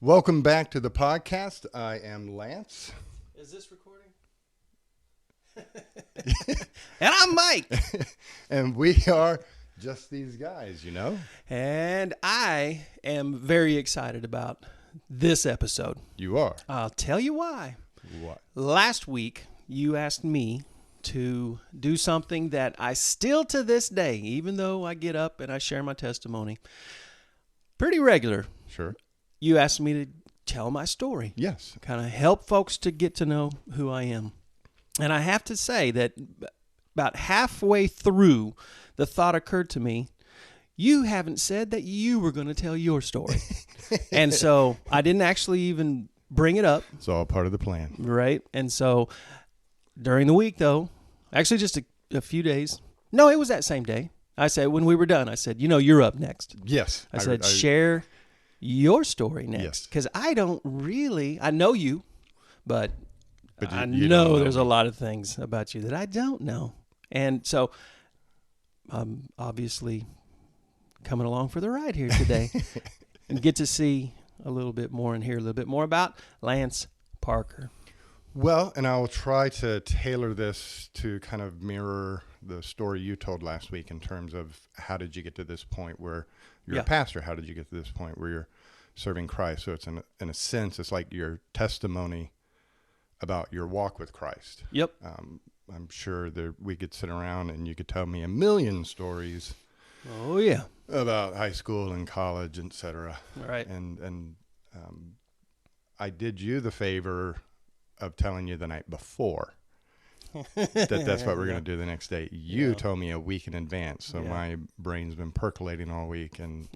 Welcome back to the podcast. I am Lance. Is this recording? And I'm Mike. And we are just these guys, you know? And I am very excited about this episode. You are. I'll tell you why. What? Last week, you asked me to do something that I still to this day, even though I get up and I share my testimony, pretty regular. Sure. You asked me to tell my story. Yes. Kind of help folks to get to know who I am. And I have to say that about halfway through, the thought occurred to me, you haven't said that you were going to tell your story. And so I didn't actually even bring it up. It's all part of the plan. Right. And so during the week, though, actually just a few days. No, it was that same day. I said, when we were done, I said, you're up next. Yes. I said, share your story next. Yes. Because I know you, but I you know don't know there's me. a lot of things about you that I don't know. And so I'm obviously coming along for the ride here today and get to see a little bit more and hear a little bit more about Lance Parker. Well, and I'll try to tailor this to kind of mirror the story you told last week in terms of how did you get to this point where you're a pastor? How did you get to this point where you're serving Christ? So it's in a sense, it's like your testimony about your walk with Christ. Yep. I'm sure that we could sit around and you could tell me a million stories. Oh, yeah. About high school and college, et cetera. All right. And I did you the favor of telling you the night before that's what we're going to do the next day. You told me a week in advance, so my brain's been percolating all week. And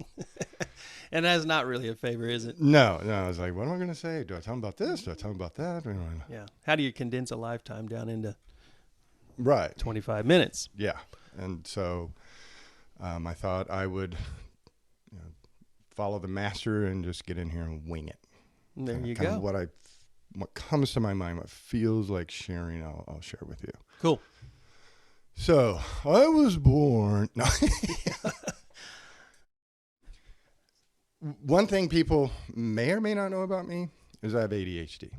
and that's not really a favor, is it? No. I was like, what am I going to say? Do I tell them about this? Do I tell them about that? Yeah. How do you condense a lifetime down into 25 Right. minutes? Yeah. And so I thought I would follow the master and just get in here and wing it. There you kind go. of what comes to my mind, what feels like sharing, I'll share with you. Cool. So I was born. No. One thing people may or may not know about me is I have ADHD.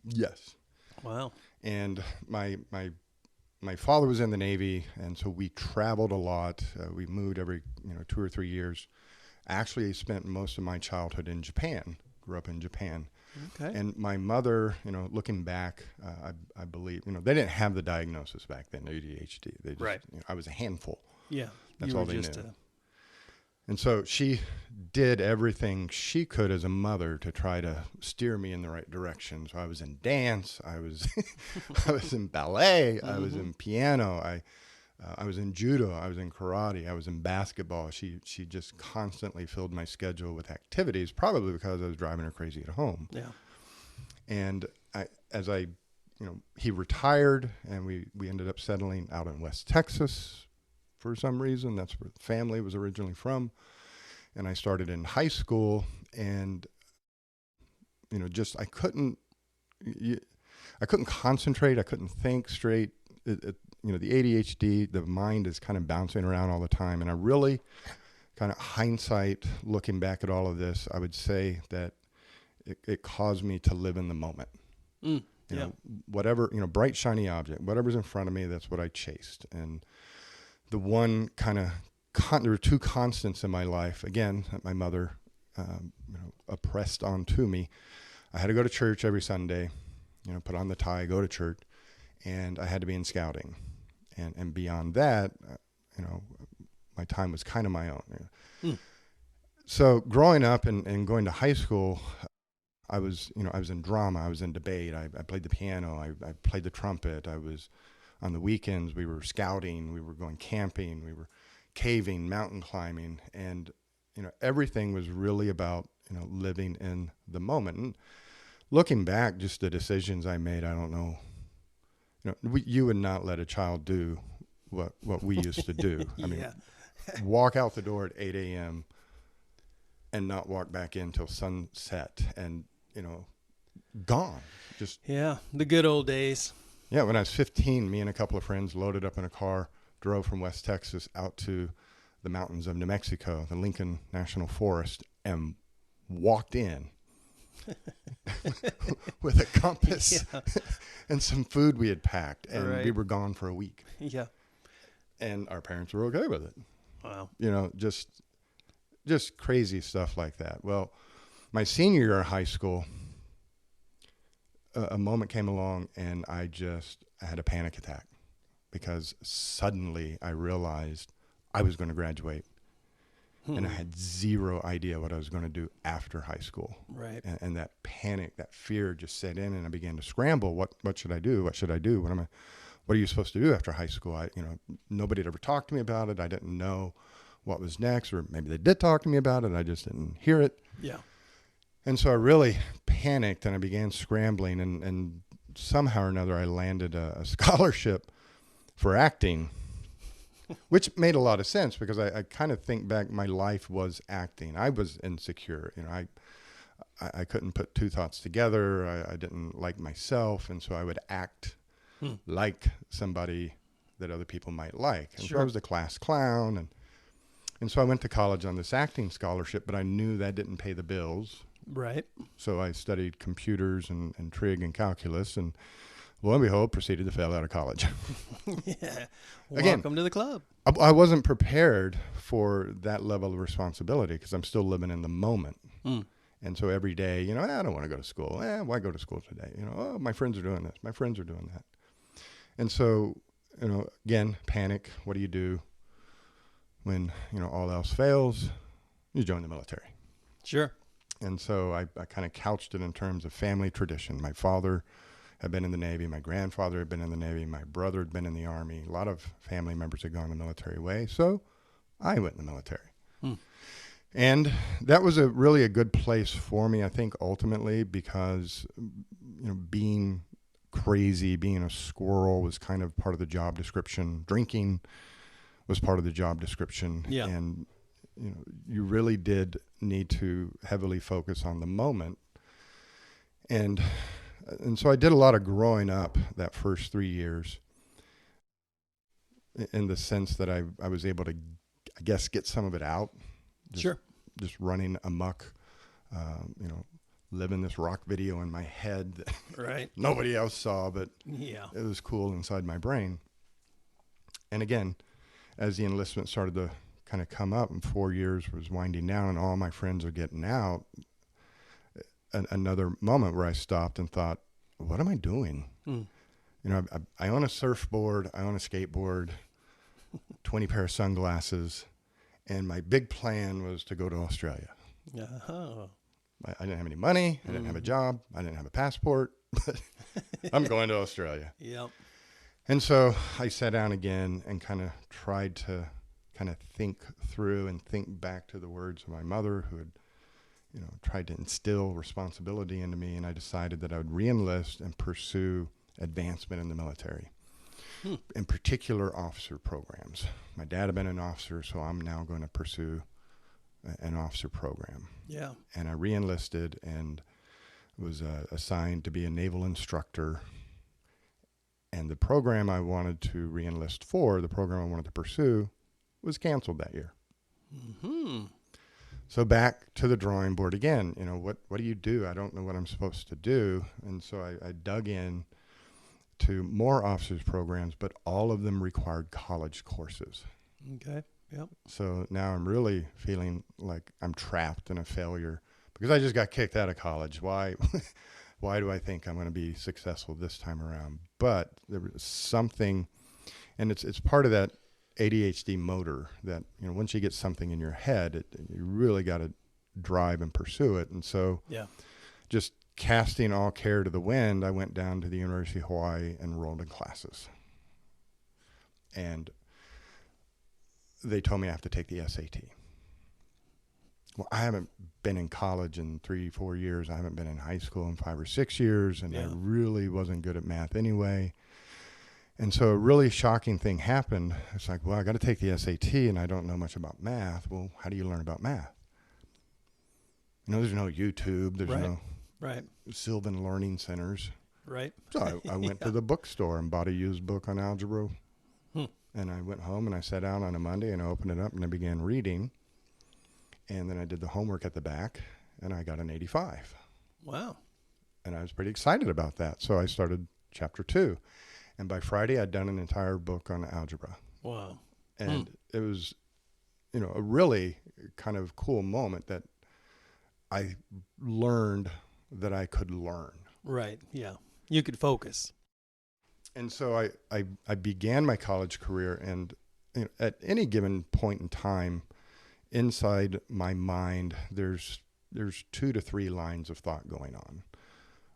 Yes. Wow. And my father was in the Navy, and so we traveled a lot. We moved every 2 or 3 years. Actually, I spent most of my childhood in Japan. Grew up in Japan. Okay. And my mother, looking back, I believe, they didn't have the diagnosis back then, ADHD. They just, right. I was a handful. Yeah. That's you all were they just knew. And so she did everything she could as a mother to try to steer me in the right direction. So I was in dance, I was I was in ballet, I was in piano, I was in judo, I was in karate, I was in basketball. She just constantly filled my schedule with activities, probably because I was driving her crazy at home. Yeah. And he retired, and we ended up settling out in West Texas. For some reason, that's where the family was originally from. And I started in high school, and I couldn't concentrate. I couldn't think straight. The ADHD, the mind is kind of bouncing around all the time. And I really, kind of hindsight, looking back at all of this, I would say that it caused me to live in the moment. Whatever, bright, shiny object, whatever's in front of me, that's what I chased. And the one kind of, there were two constants in my life, again, that my mother, oppressed onto me. I had to go to church every Sunday, put on the tie, go to church, and I had to be in scouting. And beyond that, my time was kind of my own. So growing up and going to high school, I was in drama, I was in debate, I played the piano, I played the trumpet, I was on the weekends, we were scouting, we were going camping, we were caving, mountain climbing, and everything was really about living in the moment. And looking back, just the decisions I made, I don't know. You would not let a child do what we used to do. I mean, walk out the door at 8 a.m. and not walk back in till sunset, and gone. Just the good old days. Yeah, when I was 15, me and a couple of friends loaded up in a car, drove from West Texas out to the mountains of New Mexico, the Lincoln National Forest, and walked in with a compass and some food we had packed, and we were gone for a week. Yeah. And our parents were okay with it. Wow. You know, just crazy stuff like that. Well, my senior year of high school, a moment came along, and I had a panic attack because suddenly I realized I was going to graduate. And I had zero idea what I was going to do after high school. Right. And that panic, that fear just set in, and I began to scramble. What should I do? What should I do? What are you supposed to do after high school? Nobody had ever talked to me about it. I didn't know what was next, or maybe they did talk to me about it. I just didn't hear it. Yeah. And so I really panicked, and I began scrambling, and somehow or another I landed a scholarship for acting. Which made a lot of sense because I kind of think back, my life was acting. I was insecure. I couldn't put two thoughts together. I didn't like myself. And so I would act like somebody that other people might like. And so I was the class clown. And so I went to college on this acting scholarship, but I knew that didn't pay the bills. Right. So I studied computers and trig and calculus, and lo and behold, proceeded to fail out of college. Yeah. Again, Welcome to the club. I wasn't prepared for that level of responsibility because I'm still living in the moment. And so every day, I don't want to go to school. Why go to school today? Oh, my friends are doing this. My friends are doing that. And so, again, panic. What do you do when, all else fails? You join the military. Sure. And so I kind of couched it in terms of family tradition. My father had been in the Navy. My grandfather had been in the Navy. My brother had been in the Army. A lot of family members had gone the military way. So I went in the military. And that was really a good place for me, I think, ultimately, because, being crazy, being a squirrel was kind of part of the job description. Drinking was part of the job description. Yeah. And, you really did need to heavily focus on the moment. And so I did a lot of growing up that first 3 years in the sense that I was able to, I guess, get some of it out. Just running amok, living this rock video in my head that nobody else saw, but it was cool inside my brain. And again, as the enlistment started to kind of come up and 4 years was winding down and all my friends are getting out, another moment where I stopped and thought, what am I doing? I own a surfboard, I own a skateboard, 20 pair of sunglasses, and my big plan was to go to Australia. I didn't have any money, I didn't have a job, I didn't have a passport, but I'm going to Australia. Yep. And so I sat down again and kind of tried to think through and think back to the words of my mother who had tried to instill responsibility into me, and I decided that I would re-enlist and pursue advancement in the military, in particular officer programs. My dad had been an officer, so I'm now going to pursue an officer program. Yeah. And I re-enlisted and was assigned to be a naval instructor. And the program I wanted to re-enlist for, the program I wanted to pursue, was canceled that year. So back to the drawing board again. What do you do? I don't know what I'm supposed to do. And so I dug in to more officers programs, but all of them required college courses. Okay. Yep. So now I'm really feeling like I'm trapped in a failure because I just got kicked out of college. Why do I think I'm going to be successful this time around? But there was something, and it's part of that ADHD motor that, once you get something in your head, you really got to drive and pursue it. And so just casting all care to the wind, I went down to the University of Hawaii and enrolled in classes. And they told me I have to take the SAT. Well, I haven't been in college in 3-4 years. I haven't been in high school in 5 or 6 years, and I really wasn't good at math anyway. And so a really shocking thing happened. It's like, well, I got to take the SAT, and I don't know much about math. Well, how do you learn about math? There's no YouTube. There's no Sylvan Learning Centers. Right. So I went to the bookstore and bought a used book on algebra. And I went home and I sat down on a Monday and I opened it up and I began reading. And then I did the homework at the back, and I got an 85. Wow. And I was pretty excited about that. So I started chapter 2. And by Friday, I'd done an entire book on algebra. Wow. And it was, a really kind of cool moment that I learned that I could learn. Right. Yeah. You could focus. And so I began my college career, and at any given point in time, inside my mind, there's 2 to 3 lines of thought going on.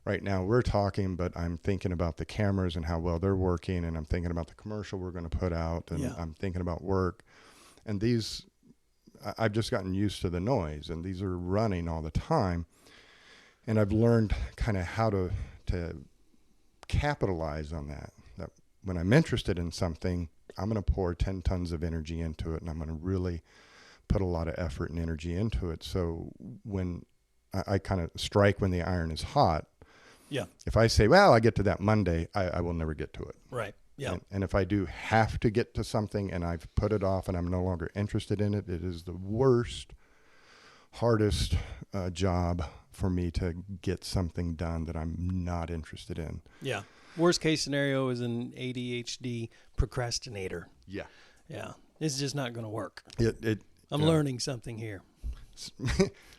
Right now we're talking, but I'm thinking about the cameras and how well they're working, and I'm thinking about the commercial we're going to put out, and I'm thinking about work. And these, I've just gotten used to the noise, and these are running all the time. And I've learned kind of how to capitalize on that. That when I'm interested in something, I'm going to pour 10 tons of energy into it, and I'm going to really put a lot of effort and energy into it. So when I kind of strike when the iron is hot, if I say, well, I get to that Monday, I will never get to it. Right. Yeah. And if I do have to get to something and I've put it off and I'm no longer interested in it, it is the worst, hardest job for me to get something done that I'm not interested in. Yeah. Worst case scenario is an ADHD procrastinator. Yeah. Yeah. It's just not going to work. I'm learning something here.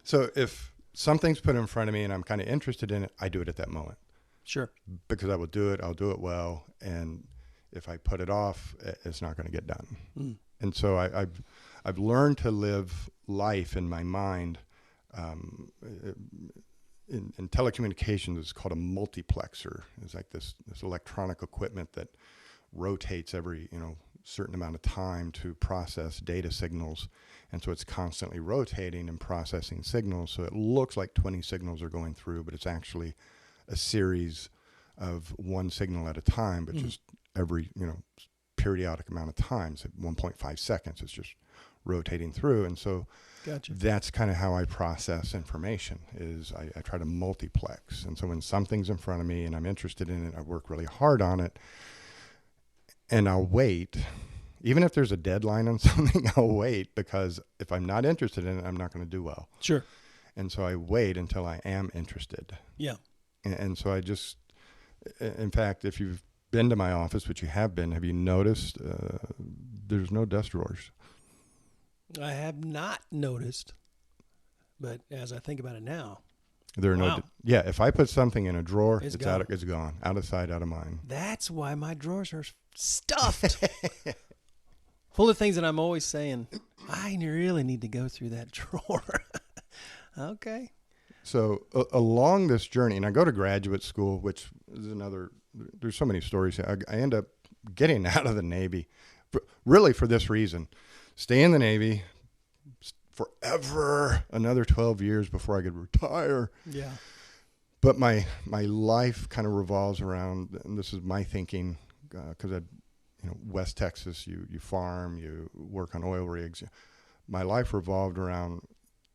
So if something's put in front of me and I'm kind of interested in it, I do it at that moment. Sure. Because I will do it. I'll do it well. And if I put it off, it's not going to get done. And so I've learned to live life in my mind. In telecommunications, it's called a multiplexer. It's like this electronic equipment that rotates every certain amount of time to process data signals. And so it's constantly rotating and processing signals. So it looks like 20 signals are going through, but it's actually a series of one signal at a time, but just every, periodic amount of times at 1.5 seconds, it's just rotating through. And so that's kind of how I process information is I try to multiplex. And so when something's in front of me and I'm interested in it, I work really hard on it, and I'll wait. Even if there's a deadline on something, I'll wait, because if I'm not interested in it, I'm not going to do well. Sure. And so I wait until I am interested. Yeah. And so I just, in fact, if you've been to my office, which you have been, have you noticed there's no desk drawers? I have not noticed, but as I think about it now, there are no. Yeah, if I put something in a drawer, it's gone. It's gone, out of sight, out of mind. That's why my drawers are stuffed, full of things that I'm always saying, I really need to go through that drawer. Okay. So along this journey, and I go to graduate school, which is another. There's so many stories. I end up getting out of the Navy, really for this reason. Stay in the Navy forever, another 12 years before I could retire. Yeah. But my life kind of revolves around, and this is my thinking, because West Texas, you farm, you work on oil rigs. My life revolved around,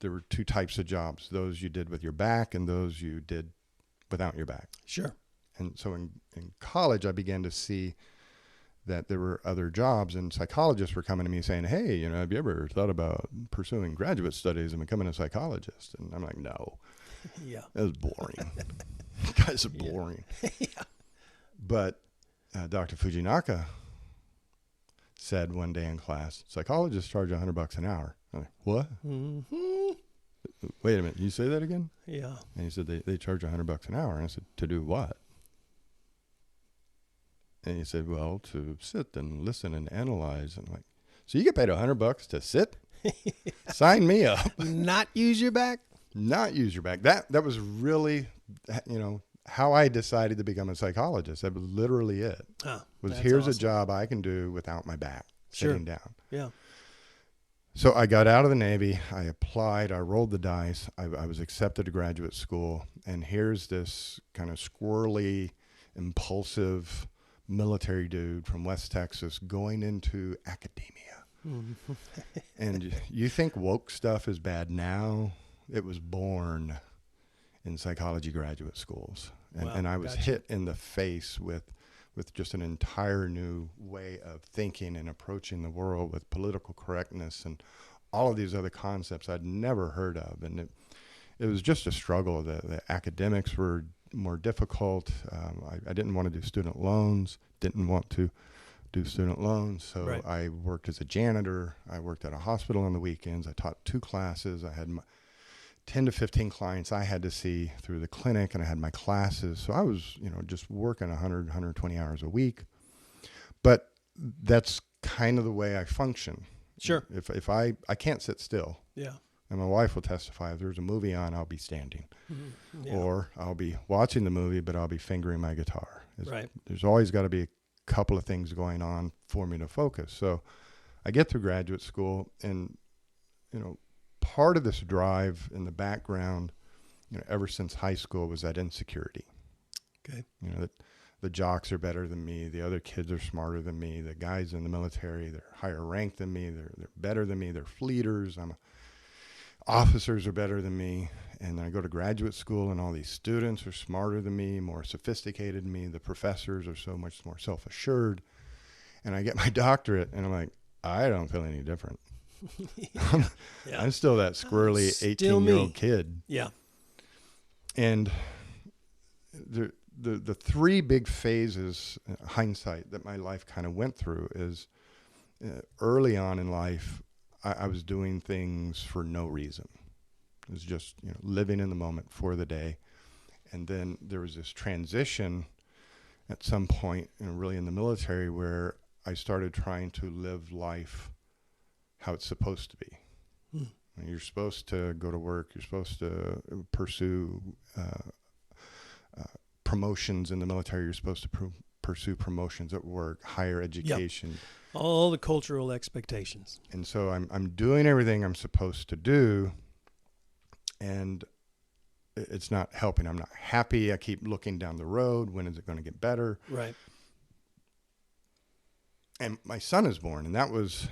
there were 2 types of jobs, those you did with your back and those you did without your back. Sure. And so in college, I began to see that there were other jobs, and psychologists were coming to me saying, hey, have you ever thought about pursuing graduate studies and becoming a psychologist? And I'm like, no. Yeah. That was boring. You guys are boring. Yeah. But Dr. Fujinaka said one day in class, psychologists charge $100 an hour. I'm like, what? Mm-hmm. Wait a minute, you say that again? Yeah. And he said they charge $100 an hour. And I said, to do what? And he said, well, to sit and listen and analyze. And I'm like, so you get paid $100 to sit? Sign me up. Not use your back? Not use your back. That was really, how I decided to become a psychologist. That was literally it. Here's awesome. A job I can do without my back, sitting down. Yeah. So I got out of the Navy. I applied. I rolled the dice. I was accepted to graduate school. And here's this kind of squirrely, impulsive military dude from West Texas going into academia. And you think woke stuff is bad now? It was born in psychology graduate schools. And I was hit in the face with just an entire new way of thinking and approaching the world with political correctness and all of these other concepts I'd never heard of. And it was just a struggle. The academics were more difficult. I didn't want to do student loans, so Right. I worked as a janitor. I worked at a hospital on the weekends. I taught 2 classes. I had 10 to 15 clients I had to see through the clinic, and I had my classes. So I was, just working 100, 120 hours a week. But that's kind of the way I function. Sure. If I can't sit still. Yeah. And my wife will testify, if there's a movie on, I'll be standing. Mm-hmm. Yeah. Or I'll be watching the movie, but I'll be fingering my guitar. Right. There's always got to be a couple of things going on for me to focus. So I get through graduate school, and, part of this drive in the background, ever since high school, was that insecurity. Okay. That the jocks are better than me. The other kids are smarter than me. The guys in the military, they're higher ranked than me. They're better than me. They're fleeters. Officers are better than me. And then I go to graduate school, and all these students are smarter than me, more sophisticated than me. The professors are so much more self-assured. And I get my doctorate, and I'm like, I don't feel any different. Yeah. I'm still that squirrely Still 18-year-old me. kid. Yeah. And the 3 big phases, hindsight, that my life kind of went through is early on in life, I was doing things for no reason. It was just, living in the moment for the day. And then there was this transition at some point, really in the military, where I started trying to live life how it's supposed to be. You're supposed to go to work. You're supposed to pursue promotions in the military. You're supposed to pursue promotions at work, higher education. Yep. All the cultural expectations. And so I'm doing everything I'm supposed to do, and it's not helping. I'm not happy. I keep looking down the road. When is it going to get better? Right. And my son is born, and that was,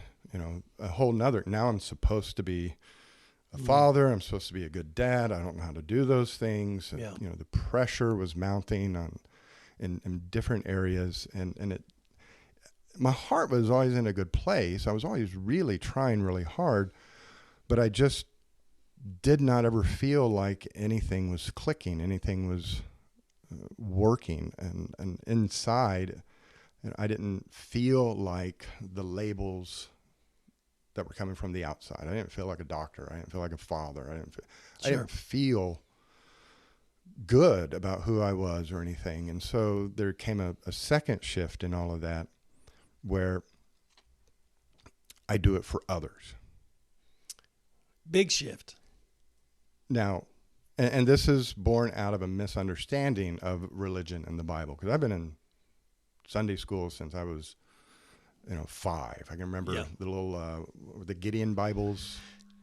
a whole nother. Now I'm supposed to be a father. I'm supposed to be a good dad. I don't know how to do those things. And, Yeah. the pressure was mounting in different areas, and my heart was always in a good place. I was always really trying really hard, but I just did not ever feel like anything was clicking, anything was working, and inside, I didn't feel like the labels that were coming from the outside. I didn't feel like a doctor. I didn't feel like a father. I didn't feel good about who I was or anything. And so there came a second shift in all of that, where I do it for others. Big shift. Now, and this is born out of a misunderstanding of religion and the Bible, because I've been in Sunday school since I was 5. I can remember the little the Gideon Bibles.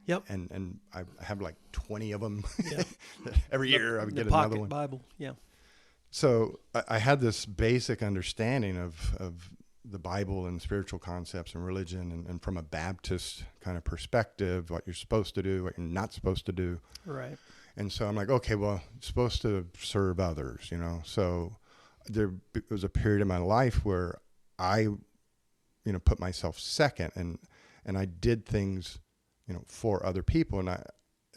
Yep. And I have like 20 of them. Yep. Every year I would The get another pocket one. Bible. Yeah. So I had this basic understanding of the Bible and spiritual concepts and religion, and from a Baptist kind of perspective, what you're supposed to do, what you're not supposed to do. Right. And so I'm like, okay, well, you're supposed to serve others, So there was a period in my life where I, put myself second, and I did things, for other people. And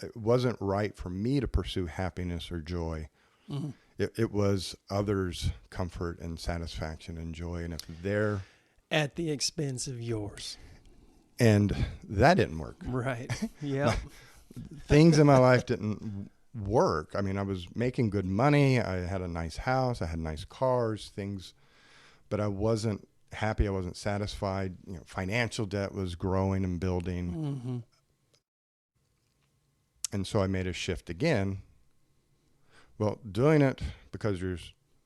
it wasn't right for me to pursue happiness or joy. Mm-hmm. It was others' comfort and satisfaction and joy. And if they're At the expense of yours. and that didn't work. Right. Yeah. Things in my life didn't work. I mean, I was making good money. I had a nice house. I had nice cars, things, but I wasn't happy. I wasn't satisfied. Financial debt was growing and building. Mm-hmm. And so I made a shift again. Well, doing it because you're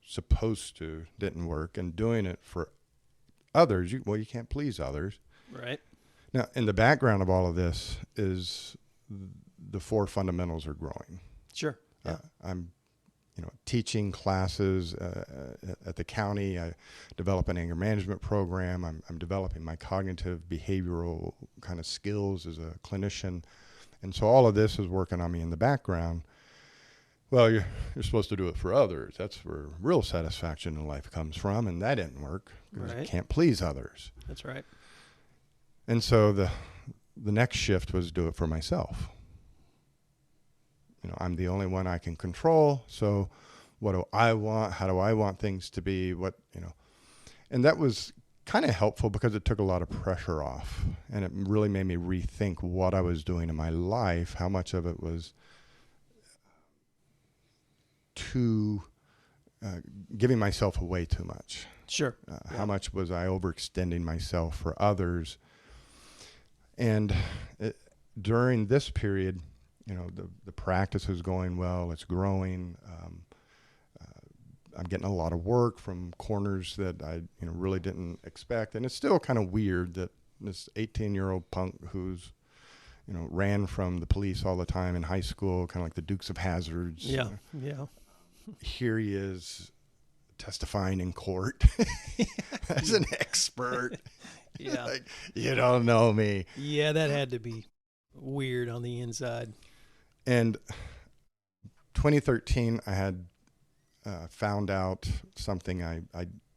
supposed to didn't work, and doing it for others, you can't please others. Right. Now, in the background of all of this is the 4 fundamentals are growing. Sure. Yeah. I'm, teaching classes at the county. I develop an anger management program. I'm developing my cognitive behavioral kind of skills as a clinician. And so all of this is working on me in the background. Well, you're supposed to do it for others. That's where real satisfaction in life comes from, and that didn't work because you Right. can't please others. That's right. And so the next shift was do it for myself. I'm the only one I can control. So what do I want? How do I want things to be? And that was kind of helpful because it took a lot of pressure off, and it really made me rethink what I was doing in my life, how much of it was giving myself away too much. Sure. How much was I overextending myself for others? And during this period, the practice is going well. It's growing. I'm getting a lot of work from corners that I really didn't expect. And it's still kind of weird that this 18-year-old punk who's ran from the police all the time in high school, kind of like the Dukes of Hazzards. Yeah. Here he is testifying in court as an expert. Yeah. Like, you don't know me. Yeah, that had to be weird on the inside. And 2013, I had found out something I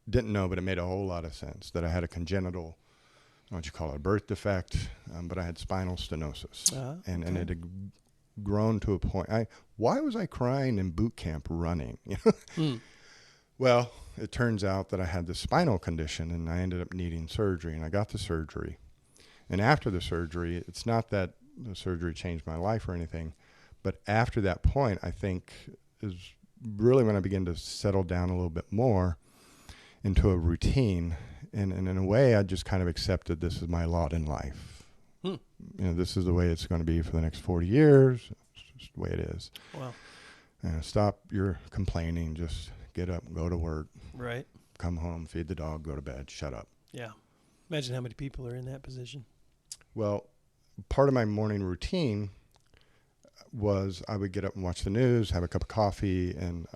didn't know, but it made a whole lot of sense, that I had a congenital, what you call it, a birth defect, but I had spinal stenosis. And it had grown to a point. Why was I crying in boot camp running? Well, it turns out that I had this spinal condition, and I ended up needing surgery, and I got the surgery. And after the surgery, it's not that the surgery changed my life or anything, but after that point, I think is really when I began to settle down a little bit more into a routine. And in a way, I just kind of accepted this is my lot in life. This is the way it's going to be for the next 40 years. It's just the way it is. Wow. Stop your complaining. Just get up, go to work. Right. Come home, feed the dog, go to bed, shut up. Yeah. Imagine how many people are in that position. Well, part of my morning routine was I would get up and watch the news, have a cup of coffee, and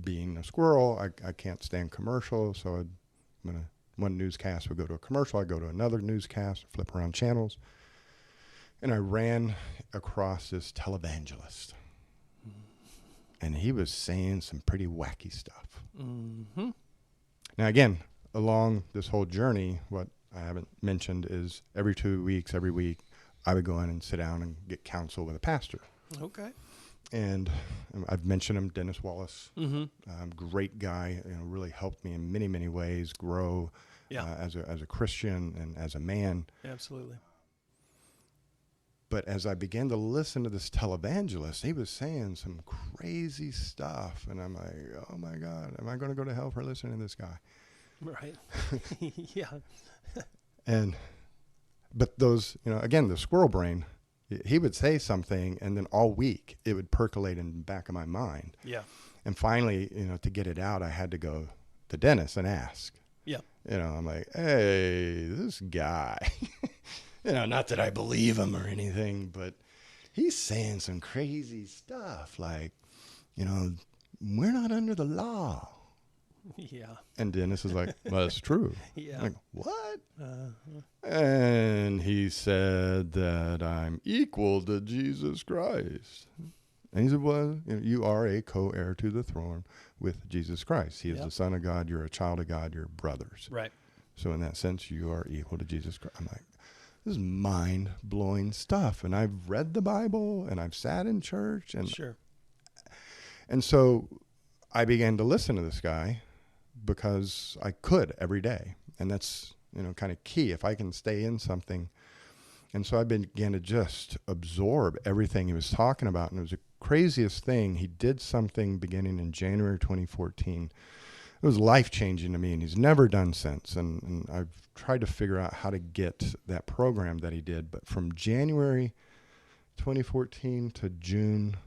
being a squirrel, I can't stand commercials, so when one newscast would go to a commercial, I'd go to another newscast, flip around channels, and I ran across this televangelist, and he was saying some pretty wacky stuff. Mm-hmm. Now, again, along this whole journey, what I haven't mentioned is every 2 weeks, every week, I would go in and sit down and get counsel with a pastor. Okay. And I've mentioned him, Dennis Wallace. Mm-hmm. Great guy, really helped me in many, many ways grow as a Christian and as a man. Absolutely. But as I began to listen to this televangelist, he was saying some crazy stuff. And I'm like, oh my God, am I going to go to hell for listening to this guy? Right. Yeah. But those, again, the squirrel brain, he would say something, and then all week it would percolate in the back of my mind. Yeah. And finally, to get it out, I had to go to Dennis and ask. Yeah. I'm like, hey, this guy, not that I believe him or anything, but he's saying some crazy stuff like, we're not under the law. Yeah. And Dennis is like, well, that's true. Yeah. I'm like, what? And he said that I'm equal to Jesus Christ. And he said, well, you are a co-heir to the throne with Jesus Christ. He is the Son of God. You're a child of God. You're brothers. Right. So in that sense, you are equal to Jesus Christ. I'm like, this is mind-blowing stuff. And I've read the Bible, and I've sat in church. And Sure. And so I began to listen to this guy because I could every day. And that's, kind of key. If I can stay in something. And so I began to just absorb everything he was talking about. And it was the craziest thing. He did something beginning in January 2014. It was life-changing to me, and he's never done since. And I've tried to figure out how to get that program that he did. But from January 2014 to June,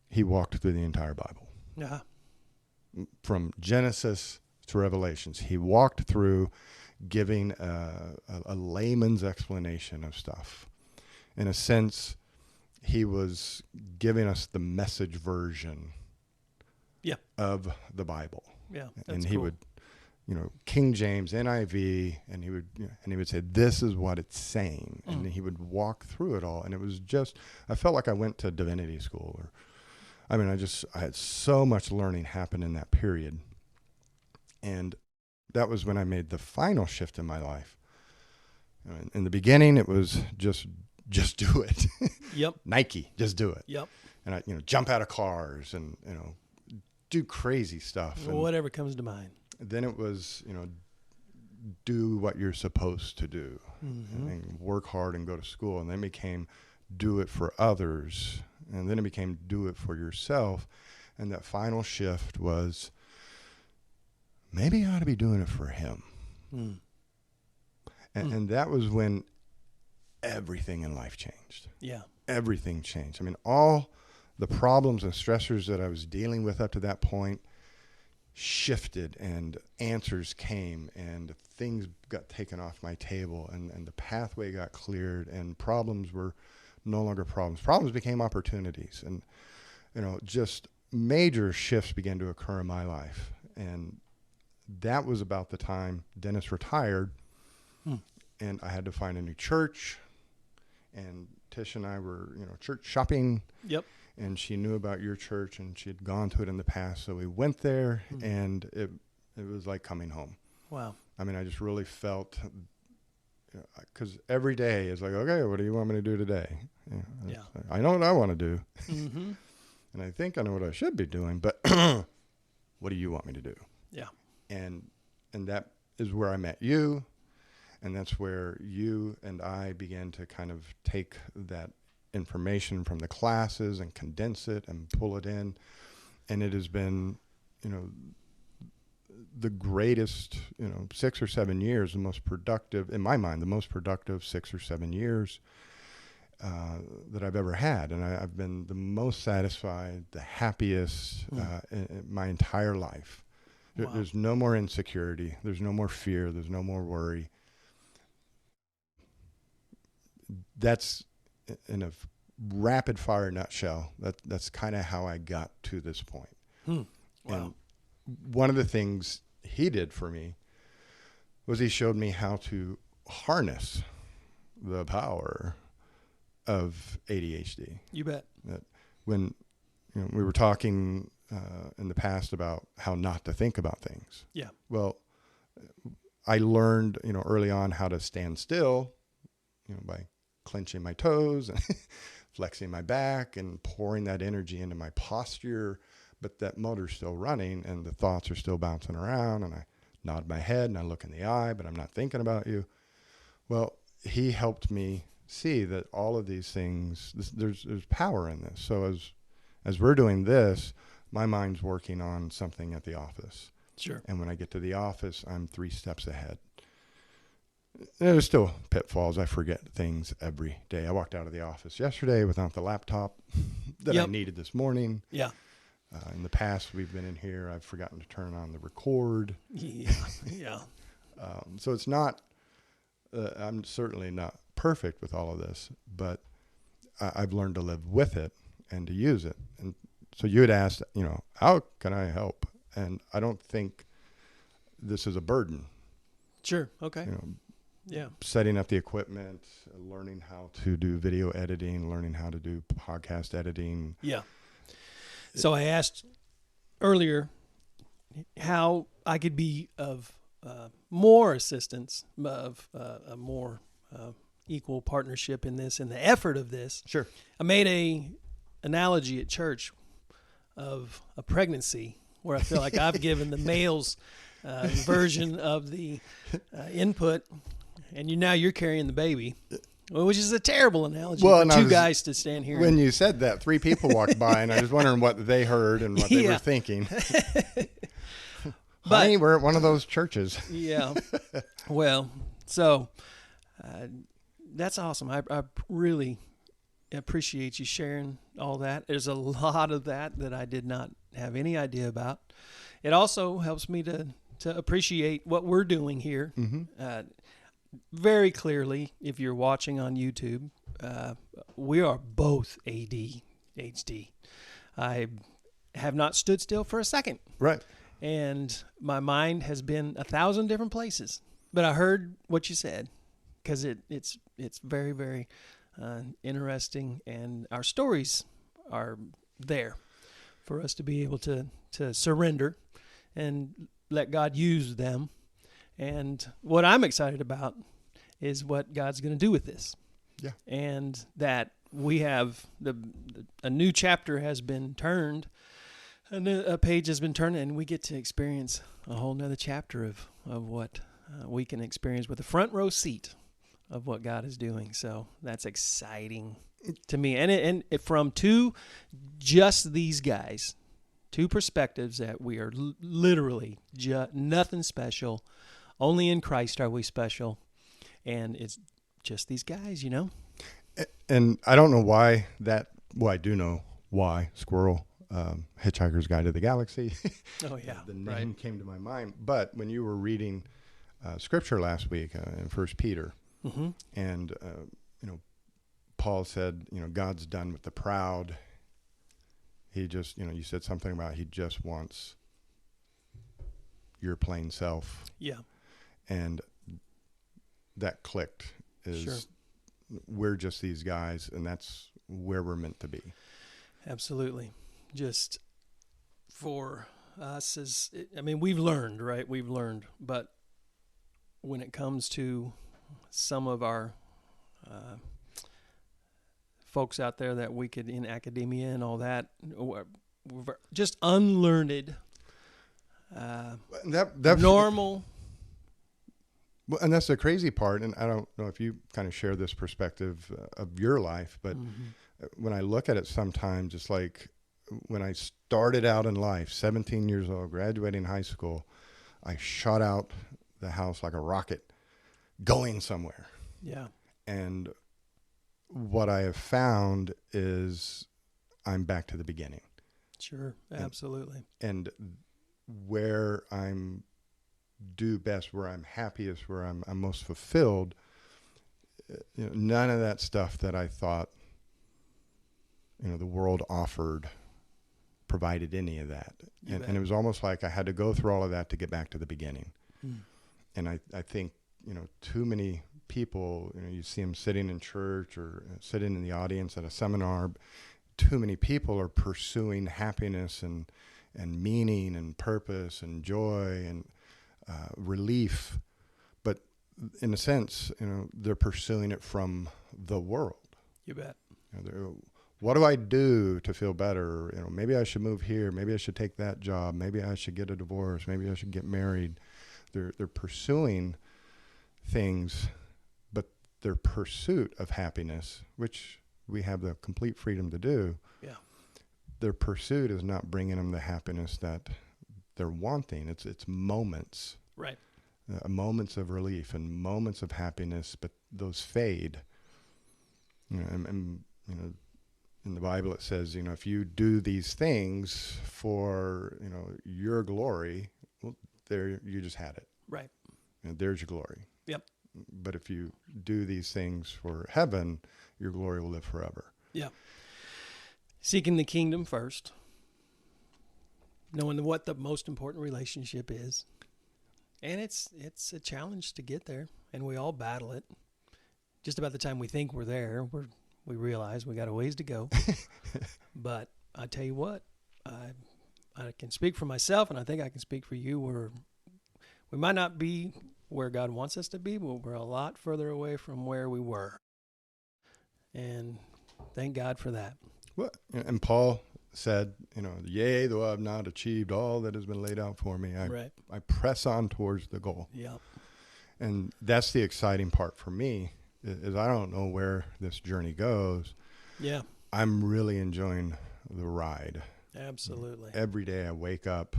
he walked through the entire Bible. Yeah. From Genesis to Revelations. He walked through giving a layman's explanation of stuff. In a sense, he was giving us the message version of the Bible. Yeah, that's and he cool. would, King James, NIV, and he would say, this is what it's saying. And he would walk through it all. And it was just, I felt like I went to divinity school. I had so much learning happen in that period. And that was when I made the final shift in my life. In the beginning, it was just do it. Yep. Nike, just do it. Yep. And I, jump out of cars and, do crazy stuff. And Whatever comes to mind. then it was, do what you're supposed to do, and work hard and go to school. And then it became do it for others. And then it became do it for yourself. And that final shift was maybe I ought to be doing it for him. And that was when everything in life changed. Yeah. Everything changed. I mean, all the problems and stressors that I was dealing with up to that point shifted, and answers came, and things got taken off my table, and the pathway got cleared, and problems were no longer problems. Problems became opportunities, and, just major shifts began to occur in my life. And that was about the time Dennis retired, and I had to find a new church. And Tish and I were, church shopping. Yep. And she knew about your church, and she had gone to it in the past. So we went there, and it was like coming home. Wow. I mean, I just really felt, because every day is like, okay, what do you want me to do today? Yeah. I know what I want to do. Mm-hmm. And I think I know what I should be doing, but what do you want me to do? Yeah. And that is where I met you. And that's where you and I began to kind of take that information from the classes and condense it and pull it in. And it has been, the greatest, 6 or 7 years, the most productive, in my mind, the most productive 6 or 7 years that I've ever had. And I've been the most satisfied, the happiest in my entire life. Wow. There's no more insecurity. There's no more fear. There's no more worry. That's in a rapid fire nutshell. That's kind of how I got to this point. Wow. And one of the things he did for me was he showed me how to harness the power of ADHD. You bet. That when we were talking in the past about how not to think about things. Yeah. Well, I learned early on how to stand still, by clenching my toes and flexing my back and pouring that energy into my posture, but that motor's still running and the thoughts are still bouncing around, and I nod my head and I look in the eye, but I'm not thinking about you. Well, he helped me see that all of these things, there's power in this. So as we're doing this, my mind's working on something at the office. Sure. And when I get to the office, I'm 3 steps ahead. There's still pitfalls. I forget things every day. I walked out of the office yesterday without the laptop that I needed this morning. Yeah. In the past, we've been in here. I've forgotten to turn on the record. Yeah. Yeah. So it's not, I'm certainly not perfect with all of this, but I've learned to live with it and to use it. And so you had asked, how can I help? And I don't think this is a burden. Sure. Okay. Yeah. Setting up the equipment, learning how to do video editing, learning how to do podcast editing. Yeah. So I asked earlier how I could be of more assistance, of a more equal partnership in this and the effort of this. Sure. I made a analogy at church of a pregnancy where I feel like I've given the male's version of the input, and now you're carrying the baby, which is a terrible analogy for two guys to stand here. When you said that, 3 people walked by, and I was wondering what they heard and what they were thinking. Honey, we're at one of those churches. Yeah. Well, so that's awesome. I really appreciate you sharing all that. There's a lot of that I did not have any idea about. It also helps me to appreciate what we're doing here. Very clearly, if you're watching on YouTube, we are both ADHD. I have not stood still for a second. Right. And my mind has been 1,000 different places. But I heard what you said, because it's very, very interesting, and our stories are there for us to be able to surrender and let God use them. And what I'm excited about is what God's going to do with this. Yeah. And that we have a new chapter has been turned, a page has been turned, and we get to experience a whole nother chapter of what we can experience with a front row seat of what God is doing. So that's exciting to me. And from just these guys, two perspectives that we are literally nothing special. Only in Christ are we special. And it's just these guys, you know. And I don't know why well, I do know why Squirrel, Hitchhiker's Guide to the Galaxy. Oh, yeah. The name came to my mind. But when you were reading scripture last week in 1 Peter, mm-hmm. and, Paul said, God's done with the proud. He just, you said something about he just wants your plain self. Yeah. And that clicked. Sure. We're just these guys, and that's where we're meant to be. Absolutely. Just for us we've learned, right? We've learned, but when it comes to some of our folks out there that we could in academia and all that, we're just unlearned, normal. Well, and that's the crazy part, and I don't know if you kind of share this perspective of your life, but when I look at it sometimes, it's like when I started out in life, 17 years old, graduating high school, I shot out the house like a rocket going somewhere. Yeah. And what I have found is I'm back to the beginning. Sure, absolutely. And where I'm do best, where I'm happiest, where I'm most fulfilled, none of that stuff that I thought, the world offered provided any of that. And it was almost like I had to go through all of that to get back to the beginning. And I think, too many people, you see them sitting in church or sitting in the audience at a seminar, too many people are pursuing happiness and meaning and purpose and joy and relief, but in a sense, they're pursuing it from the world. You bet. What do I do to feel better? Maybe I should move here. Maybe I should take that job. Maybe I should get a divorce. Maybe I should get married. They're pursuing things, but their pursuit of happiness, which we have the complete freedom to do, their pursuit is not bringing them the happiness that they're wanting. It's moments, right? Moments of relief and moments of happiness, but those fade. And in the Bible it says, if you do these things for your glory, well, there you just had it. Right. There's your glory. Yep. But if you do these things for heaven, your glory will live forever. Yeah. Seeking the kingdom first. Knowing what the most important relationship is. And it's a challenge to get there, and we all battle it. Just about the time we think we're there, we realize we got a ways to go. But I tell you what, I can speak for myself, and I think I can speak for you. We might not be where God wants us to be, but we're a lot further away from where we were. And thank God for that. Well, and Paul said, yea, though I have not achieved all that has been laid out for me, I press on towards the goal. Yeah. And that's the exciting part for me, is I don't know where this journey goes. Yeah. I'm really enjoying the ride. Absolutely. Every day I wake up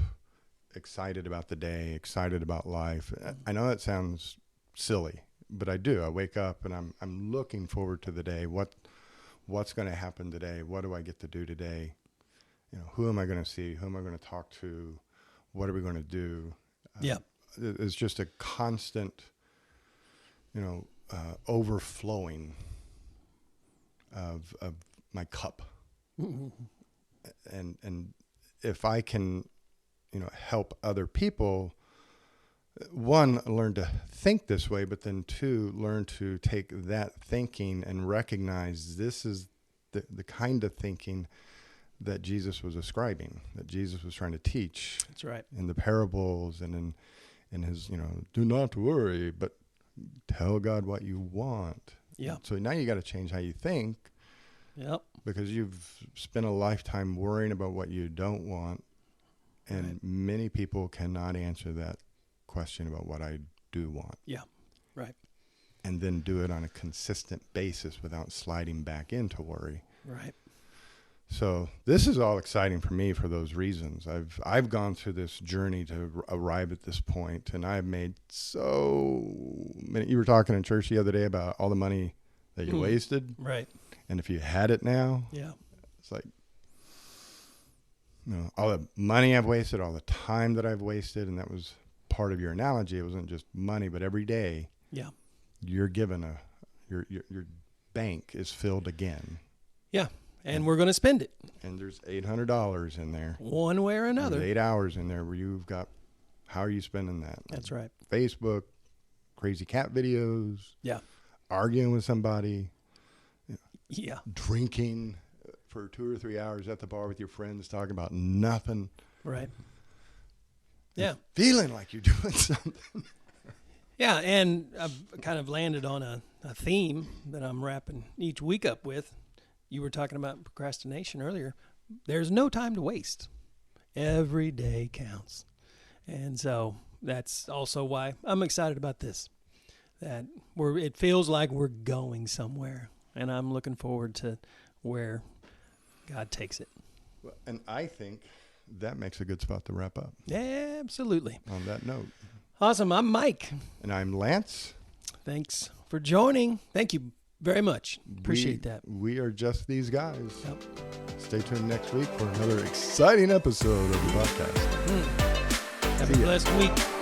excited about the day, excited about life. I know that sounds silly, but I do. I wake up and I'm looking forward to the day. What's going to happen today? What do I get to do today? Who am I going to see? Who am I going to talk to? What are we going to do? Yeah. It's just a constant, overflowing of my cup. And if I can, help other people, one, learn to think this way, but then two, learn to take that thinking and recognize this is the kind of thinking that Jesus was ascribing, that Jesus was trying to teach. That's right. In the parables and in his, do not worry, but tell God what you want. Yeah. So now you got to change how you think, Yep. because you've spent a lifetime worrying about what you don't want. And Right. many people cannot answer that question about what I do want. Yeah. Right. And then do it on a consistent basis without sliding back into worry. Right. So this is all exciting for me for those reasons. I've gone through this journey to arrive at this point, and I've made so many. You were talking in church the other day about all the money that you wasted, Right. and if you had it now, Yeah. it's like, all the money I've wasted, all the time that I've wasted, and that was part of your analogy. It wasn't just money, but every day, Yeah. you're given your bank is filled again. Yeah. And we're going to spend it And there's $800 in there. one way or another. There's 8 hours in there where you've got, how are you spending that? That's right. Facebook, crazy cat videos, Yeah. arguing with somebody, Yeah. drinking for 2 or 3 hours at the bar with your friends, talking about nothing. Right. Yeah. Feeling like you're doing something. Yeah. And I've kind of landed on a theme that I'm wrapping each week up with. You were talking about procrastination earlier. There's no time to waste. Every day counts. And so that's also why I'm excited about this. That it feels like we're going somewhere. And I'm looking forward to where God takes it. And I think that makes a good spot to wrap up Yeah, absolutely. on that note. Awesome. I'm Mike. And I'm Lance. Thanks for joining. Thank you very much. Appreciate that. We are just these guys. Yep. Stay tuned next week for another exciting episode of the podcast. Have a blessed week.